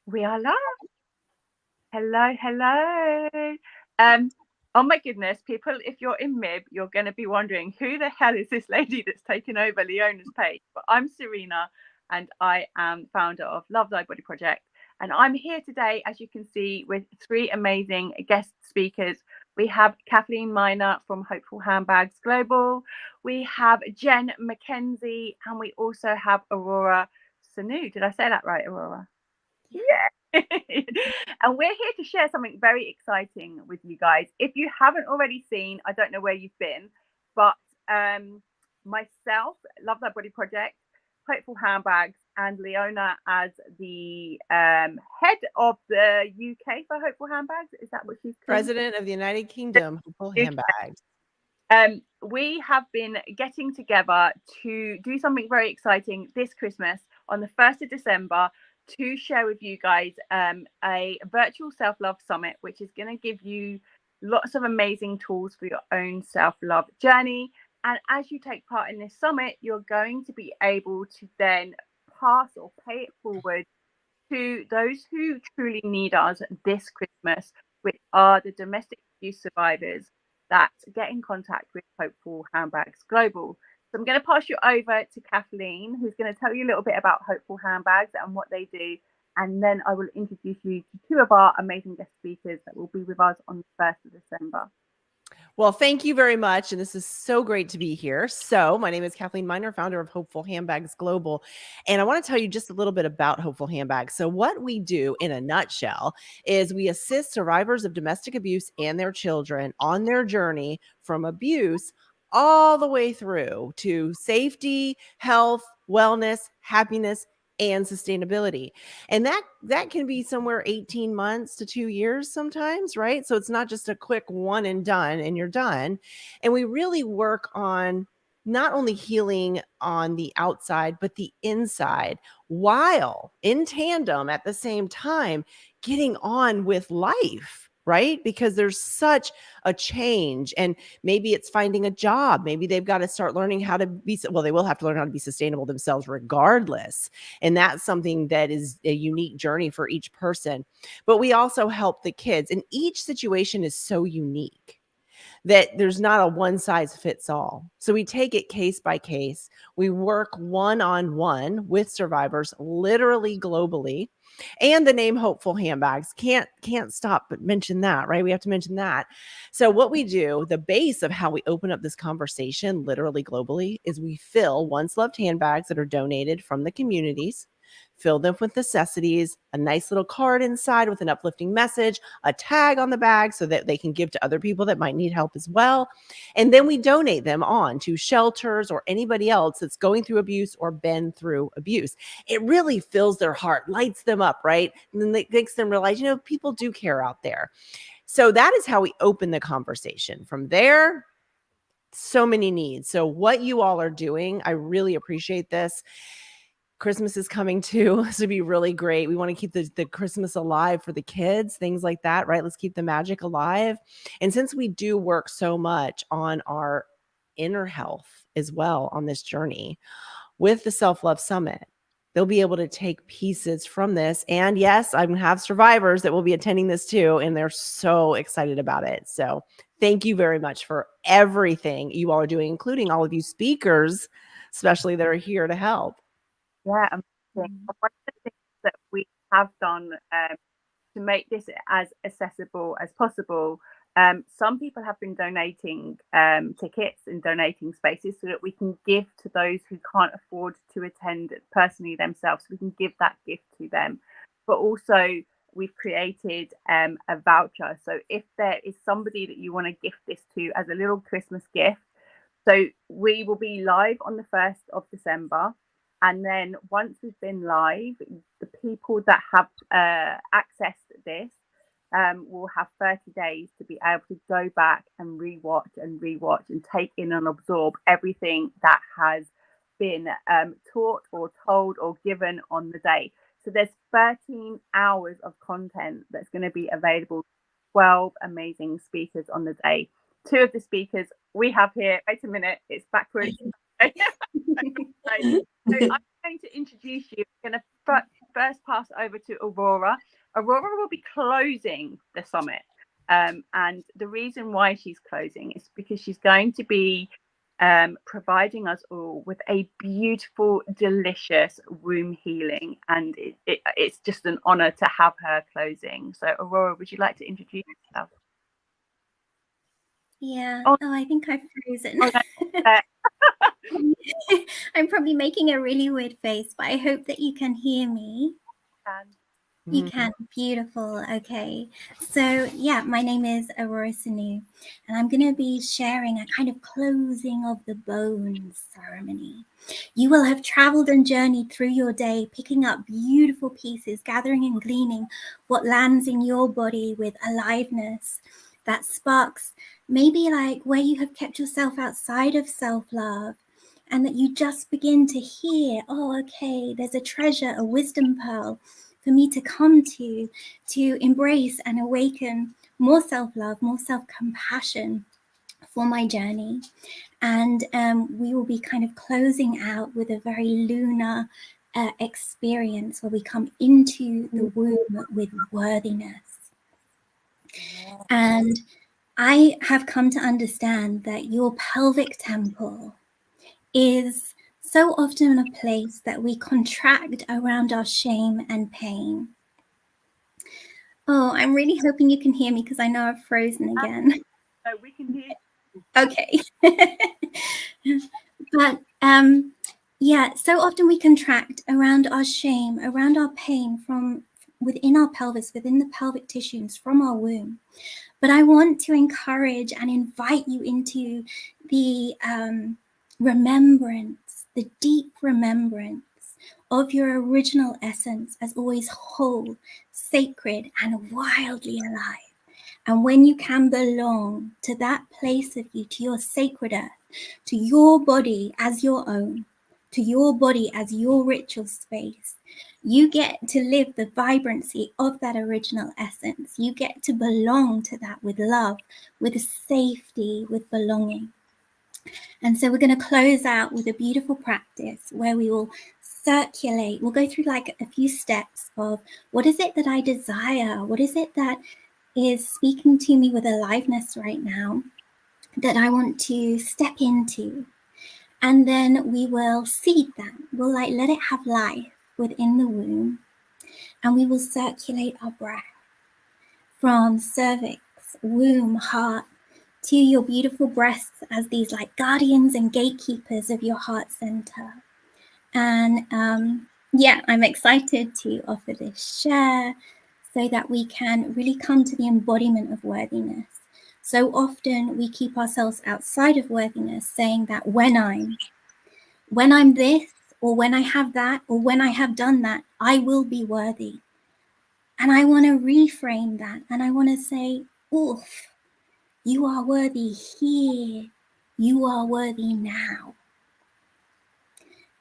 We are live. Hello, hello. Um, oh my goodness, people, if you're in MIB, you're going to be wondering who the hell is this lady that's taken over Leona's page? But I'm Serena, and I am founder of Love Thy Body Project. And I'm here today, as you can see, with three amazing guest speakers. We have Kathleen Miner from Hopefull Handbags Global. We have Jen McKenzie, and we also have Aurora Sanu. Did I say that right, Aurora? Yeah. And we're here to share something very exciting with you guys. If you haven't already seen, I don't know where you've been, but myself, Love That Body Project, Hopefull Handbags, and Leona as the head of the UK for Hopefull Handbags. Is that what she's called? President of the United Kingdom, Hopefull Handbags. We have been getting together to do something very exciting this Christmas on the 1st of December to share with you guys a virtual self-love summit, which is going to give you lots of amazing tools for your own self-love journey. And as you take part in this summit, you're going to be able to then pass or pay it forward to those who truly need us this Christmas, which are the domestic abuse survivors that get in contact with Hopefull Handbags Global. So I'm going to pass you over to Kathleen, who's going to tell you a little bit about Hopefull Handbags and what they do. And then I will introduce you to two of our amazing guest speakers that will be with us on the 1st of December. Well, thank you very much. And this is so great to be here. So my name is Kathleen Miner, founder of Hopefull Handbags Global. And I want to tell you just a little bit about Hopefull Handbags. So what we do in a nutshell is we assist survivors of domestic abuse and their children on their journey from abuse all the way through to safety, health, wellness, happiness, and sustainability. And that can be somewhere 18 months to 2 years sometimes, right? So it's not just a quick one and done and you're done. And we really work on not only healing on the outside, but the inside, while in tandem at the same time getting on with life, right? Because there's such a change, and maybe it's finding a job. Maybe they've got to start learning how to be, well, they will have to learn how to be sustainable themselves regardless. And that's something that is a unique journey for each person. But we also help the kids, and each situation is so unique that there's not a one size fits all. So we take it case by case. We work one-on-one with survivors, literally globally. And the name Hopefull Handbags can't stop but mention that, right? We have to mention that. So what we do, the base of how we open up this conversation, literally globally, is we fill once loved handbags that are donated from the communities, fill them with necessities, a nice little card inside with an uplifting message, a tag on the bag so that they can give to other people that might need help as well. And then we donate them on to shelters or anybody else that's going through abuse or been through abuse. It really fills their heart, lights them up, right? And then it makes them realize, people do care out there. So that is how we open the conversation. From there, so many needs. So what you all are doing, I really appreciate this. Christmas is coming too. This would be really great. We want to keep the Christmas alive for the kids, things like that, right? Let's keep the magic alive. And since we do work so much on our inner health as well on this journey with the Self-Love Summit, they'll be able to take pieces from this. And yes, I have survivors that will be attending this too, and they're so excited about it. So thank you very much for everything you all are doing, including all of you speakers, especially that are here to help. Yeah, amazing. One of the things that we have done to make this as accessible as possible, some people have been donating tickets and donating spaces so that we can give to those who can't afford to attend personally themselves. We can give that gift to them. But also, we've created a voucher. So if there is somebody that you want to gift this to as a little Christmas gift, so we will be live on the 1st of December. And then once we've been live, the people that have accessed this will have 30 days to be able to go back and rewatch and take in and absorb everything that has been taught or told or given on the day. So there's 13 hours of content that's going to be available, 12 amazing speakers on the day. Two of the speakers we have here, wait a minute, it's backwards. So I'm going to introduce you. I'm going to first pass over to Aurora. Aurora will be closing the summit. And the reason why she's closing is because she's going to be providing us all with a beautiful, delicious womb healing. And it's just an honor to have her closing. So, Aurora, would you like to introduce yourself? Yeah. Oh, I think I've frozen. Oh, no. I'm probably making a really weird face, but I hope that you can hear me. You can. Beautiful. Okay. So yeah, my name is Aurora Sanu, and I'm going to be sharing a kind of closing of the bones ceremony. You will have traveled and journeyed through your day, picking up beautiful pieces, gathering and gleaning what lands in your body with aliveness that sparks, maybe like where you have kept yourself outside of self-love, and that you just begin to hear, oh, okay, there's a treasure, a wisdom pearl for me to come to embrace and awaken more self-love, more self-compassion for my journey. And we will be kind of closing out with a very lunar experience where we come into the womb with worthiness. And I have come to understand that your pelvic temple is so often a place that we contract around our shame and pain. Oh, I'm really hoping you can hear me because I know I've frozen again. So we can hear you. Okay. But yeah, so often we contract around our shame, around our pain from within our pelvis, within the pelvic tissues from our womb. But I want to encourage and invite you into the remembrance, the deep remembrance of your original essence as always whole, sacred, and wildly alive. And when you can belong to that place of you, to your sacred earth, to your body as your own, to your body as your ritual space, you get to live the vibrancy of that original essence. You get to belong to that with love, with safety, with belonging. And so we're going to close out with a beautiful practice where we will circulate. We'll go through like a few steps of what is it that I desire? What is it that is speaking to me with aliveness right now that I want to step into? And then we will seed that. We'll like let it have life within the womb. And we will circulate our breath from cervix, womb, heart, to your beautiful breasts as these like guardians and gatekeepers of your heart center. And yeah, I'm excited to offer this share so that we can really come to the embodiment of worthiness. So often we keep ourselves outside of worthiness, saying that when I'm this, or when I have that, or when I have done that, I will be worthy. And I want to reframe that. And I want to say, oof, you are worthy here. You are worthy now.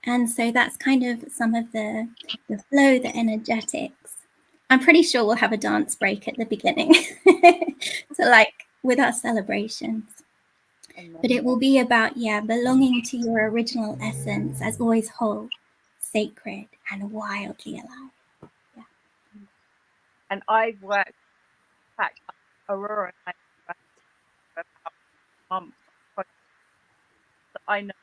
And so that's kind of some of the flow, the energetics. I'm pretty sure we'll have a dance break at the beginning. So like with our celebrations. But it will be about, yeah, belonging to your original essence as always whole, sacred, and wildly alive. Yeah. And I've worked, in fact, Aurora and I worked for about a month. So I know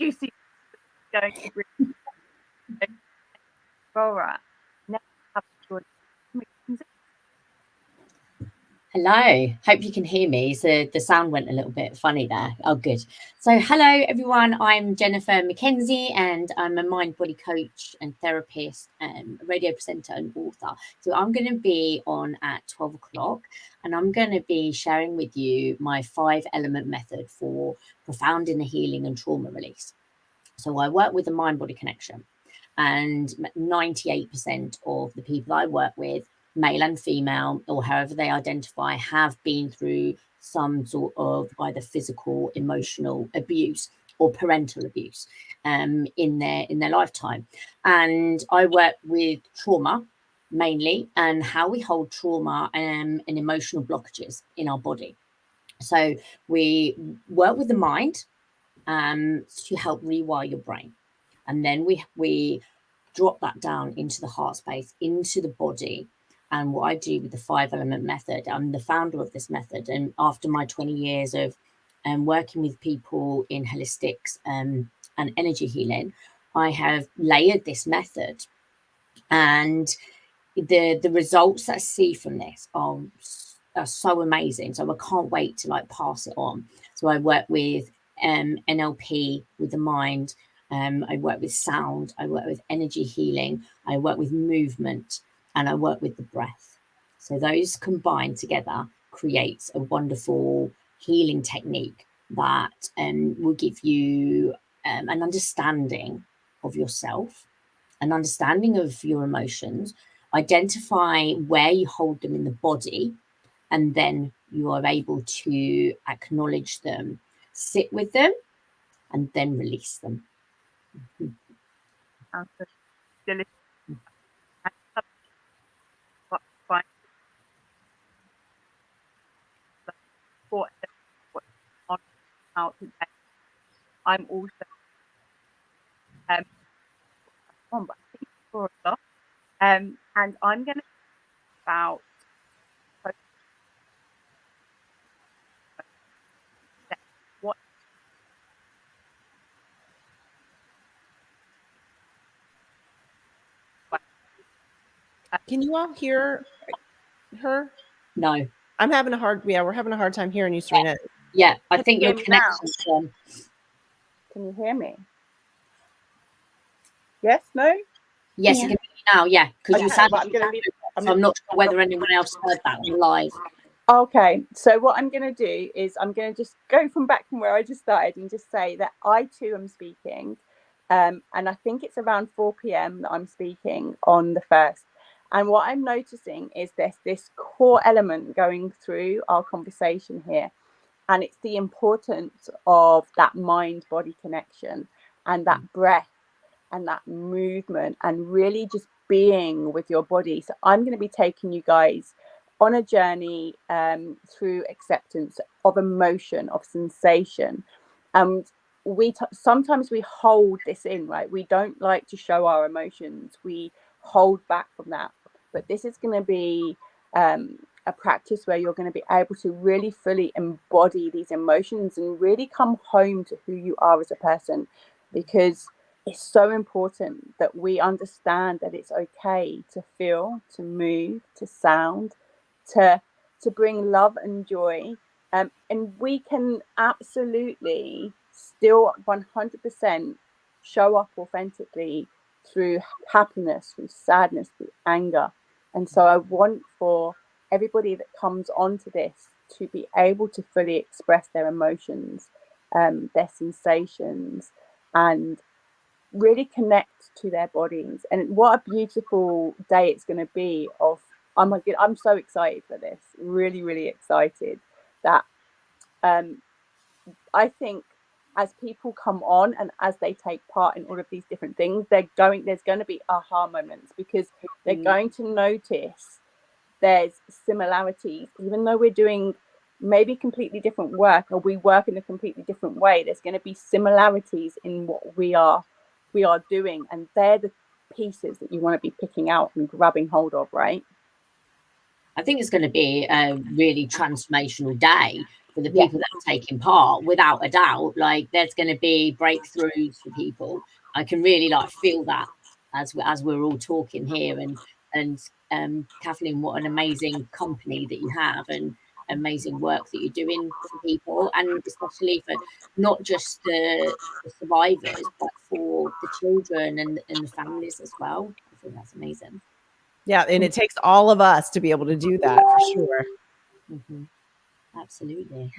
juicy going to bring Aurora. Now have Hello, hope you can hear me. So the sound went a little bit funny there. Oh, good. So hello, everyone. I'm Jennifer McKenzie, and I'm a mind body coach and therapist, and radio presenter and author. So I'm going to be on at 12 o'clock, and I'm going to be sharing with you my 5-element method for profound inner healing and trauma release. So I work with the mind body connection, and 98% of the people I work with, male and female, or however they identify, have been through some sort of either physical, emotional abuse or parental abuse in their lifetime. And I work with trauma, mainly, and how we hold trauma and emotional blockages in our body. So we work with the mind to help rewire your brain, and then we drop that down into the heart space, into the body. And what I do with the 5-element method, I'm the founder of this method, and after my 20 years of working with people in holistics and energy healing, I have layered this method, and the results that I see from this are so amazing. So I can't wait to like pass it on. So I work with NLP with the mind. I work with sound. I work with energy healing. I work with movement, and I work with the breath. So those combined together creates a wonderful healing technique that will give you an understanding of yourself, an understanding of your emotions, identify where you hold them in the body, and then you are able to acknowledge them, sit with them, and then release them. Sounds so delicious. I love what I find like for what's on out today. I'm also on, but I think 4 o'clock. And I'm going to about what Can you all hear her? No. I'm having a hard, we're having a hard time hearing you, Serena. Yeah, I think you your hear me now? connection's gone. Can you hear me? Yes, no? Yes, Yeah. you can hear you now, yeah, because you Okay, sound. but I'm not sure whether anyone else heard that live. Okay, so what I'm going to do is I'm going to just go back from where I just started and just say that I too am speaking. And I think it's around 4 p.m. that I'm speaking on the 1st. And what I'm noticing is there's this core element going through our conversation here. And it's the importance of that mind-body connection and that breath and that movement and really just being with your body. So I'm going to be taking you guys on a journey through acceptance of emotion, of sensation. And sometimes we hold this in, right? We don't like to show our emotions. We hold back from that. But this is going to be a practice where you're going to be able to really fully embody these emotions and really come home to who you are as a person, because it's so important that we understand that it's okay to feel, to move, to sound, to bring love and joy, and we can absolutely still 100% show up authentically through happiness, through sadness, through anger. And so I want for everybody that comes onto this to be able to fully express their emotions, their sensations, and really connect to their bodies. And what a beautiful day it's going to be. I'm so excited for this, really, really excited that I think as people come on and as they take part in all of these different things, there's going to be aha moments, because they're going to notice there's similarities, even though we're doing maybe completely different work, or we work in a completely different way. There's going to be similarities in what we are doing, and they're the pieces that you want to be picking out and grabbing hold of, right? I think it's going to be a really transformational day for the people that are taking part, without a doubt. Like, there's going to be breakthroughs for people. I can really like feel that as we're all talking here. And Kathleen, what an amazing company that you have, and amazing work that you're doing for people, and especially for not just the survivors, but for the children and the families as well. I think that's amazing. Yeah, and it takes all of us to be able to do that, for sure. Mm-hmm. Absolutely.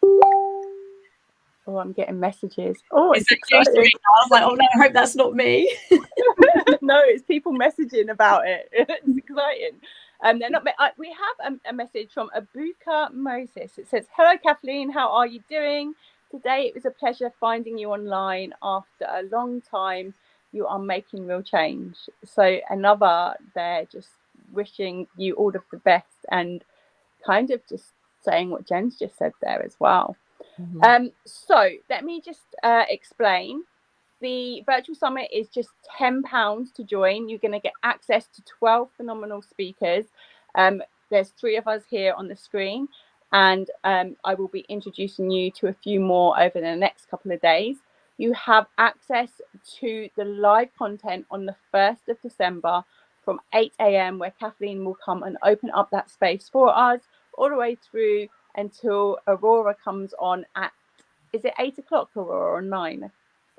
Oh, I'm getting messages. Oh, it's exciting. I was like, oh no, I hope that's not me. No, it's people messaging about it. It's exciting. They're not. We have a message from Abuka Moses. It says, "Hello, Kathleen. How are you doing today? It was a pleasure finding you online after a long time. you are making real change. So another there, just wishing you all of the best, and kind of just saying what Jen's just said there as well. So let me just explain. The virtual summit is just £10 to join. You're going to get access to 12 phenomenal speakers. There's 3 of us here on the screen, and I will be introducing you to a few more over the next couple of days. You have access to the live content on the 1st of December from 8 a.m, where Kathleen will come and open up that space for us all the way through until Aurora comes on at, is it 8 o'clock, Aurora, or 9?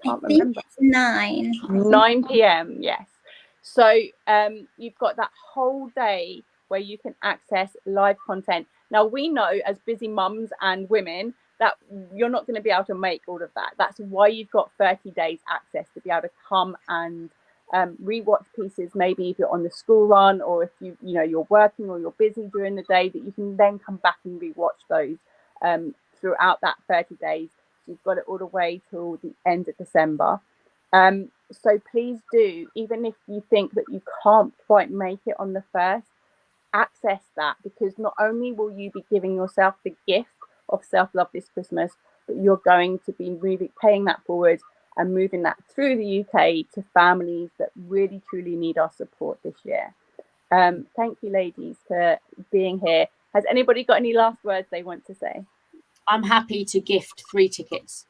I think it's 9 p.m. Yes. So you've got that whole day where you can access live content. Now, we know as busy mums and women that you're not going to be able to make all of that. That's why you've got 30 days access to be able to come and rewatch pieces, maybe if you're on the school run, or if you're working or you're busy during the day, that you can then come back and rewatch those throughout that 30 days. You've got it all the way till the end of December. So please do, even if you think that you can't quite make it on the 1st, access that, because not only will you be giving yourself the gift of self-love this Christmas, but you're going to be paying that forward and moving that through the UK to families that really truly need our support this year. Thank you, ladies, for being here. Has anybody got any last words they want to say? I'm happy to gift 3 tickets.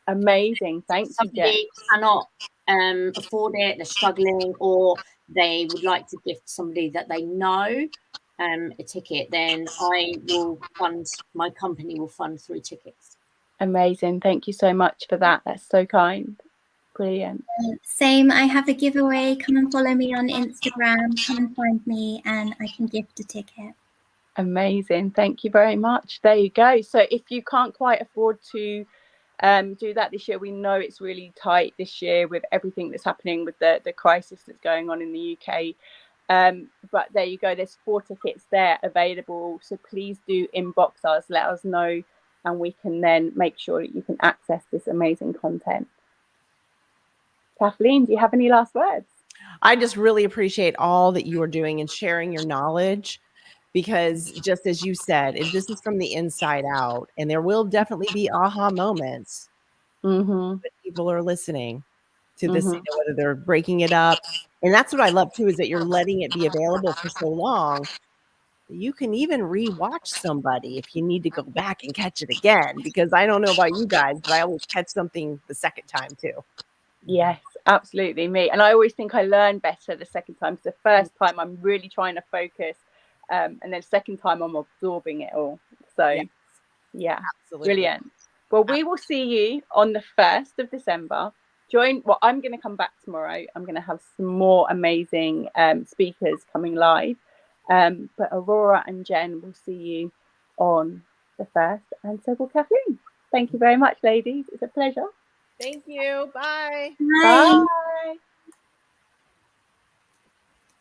Amazing. Thank you, Jen. Somebody cannot afford it, they're struggling, or they would like to gift somebody that they know a ticket, then my company will fund 3 tickets. Amazing. Thank you so much for that. That's so kind. Brilliant. Same. I have a giveaway. Come and follow me on Instagram. Come and find me and I can gift a ticket. Amazing. Thank you very much. There you go. So if you can't quite afford to do that this year, we know it's really tight this year with everything that's happening with the crisis that's going on in the UK. But there you go. There's 4 tickets there available. So please do inbox us, let us know, and we can then make sure that you can access this amazing content. Kathleen, do you have any last words? I just really appreciate all that you are doing and sharing your knowledge, because just as you said, this is from the inside out, and there will definitely be aha moments when people are listening to this, whether they're breaking it up. And that's what I love too, is that you're letting it be available for so long. You can even rewatch somebody if you need to go back and catch it again, because I don't know about you guys, but I always catch something the second time too. Yes, absolutely, me. And I always think I learn better the second time, because the first time I'm really trying to focus, and then second time I'm absorbing it all. So yeah, absolutely. Brilliant. Well, we will see you on the 1st of December. I'm going to come back tomorrow. I'm going to have some more amazing speakers coming live. But Aurora and Jen will see you on the 1st, and so will Kathleen. Thank you very much, ladies. It's a pleasure. Thank you. Bye. Bye. Bye.